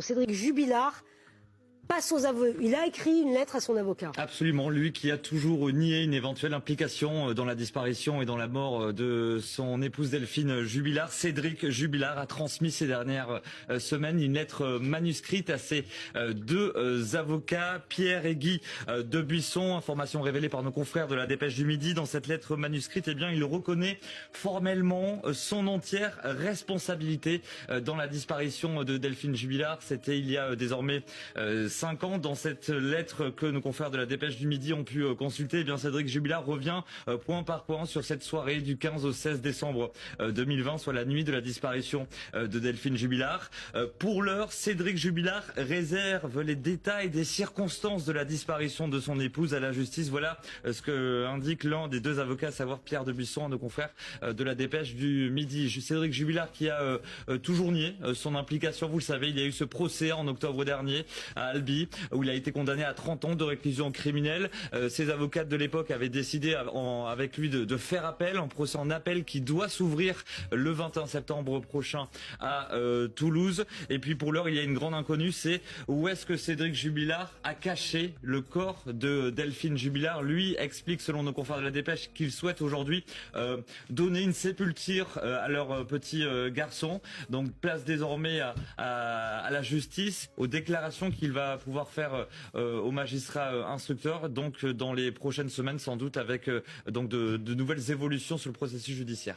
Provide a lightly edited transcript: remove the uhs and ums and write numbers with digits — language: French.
Cédric Jubilard passe aux aveux. Il a écrit une lettre à son avocat. Absolument, lui qui a toujours nié une éventuelle implication dans la disparition et dans la mort de son épouse Delphine Jubilard. Cédric Jubilard a transmis ces dernières semaines une lettre manuscrite à ses deux avocats, Pierre et Guy Debuisson. Information révélée par nos confrères de la Dépêche du Midi. Dans cette lettre manuscrite, eh bien, il reconnaît formellement son entière responsabilité dans la disparition de Delphine Jubilard. C'était il y a désormais 5 ans. Dans cette lettre que nos confrères de la Dépêche du Midi ont pu consulter, eh bien Cédric Jubilard revient point par point sur cette soirée du 15 au 16 décembre 2020, soit la nuit de la disparition de Delphine Jubilard. Pour l'heure, Cédric Jubilard réserve les détails des circonstances de la disparition de son épouse à la justice. Voilà ce que indique l'un des deux avocats, à savoir Pierre Debuisson, nos confrères de la Dépêche du Midi. Cédric Jubilard qui a toujours nié son implication. Vous le savez, il y a eu ce procès en octobre dernier à Albi, où il a été condamné à 30 ans de réclusion criminelle. Ses avocats de l'époque avaient décidé avec lui de faire appel, un procès en appel qui doit s'ouvrir le 21 septembre prochain à Toulouse. Et puis pour l'heure, il y a une grande inconnue, c'est où est-ce que Cédric Jubilard a caché le corps de Delphine Jubilard. Lui explique, selon nos confrères de la Dépêche, qu'il souhaite aujourd'hui donner une sépulture à leur petit garçon. Donc place désormais à la justice, aux déclarations qu'il va pouvoir faire au magistrat instructeur, donc dans les prochaines semaines sans doute, avec donc de nouvelles évolutions sur le processus judiciaire.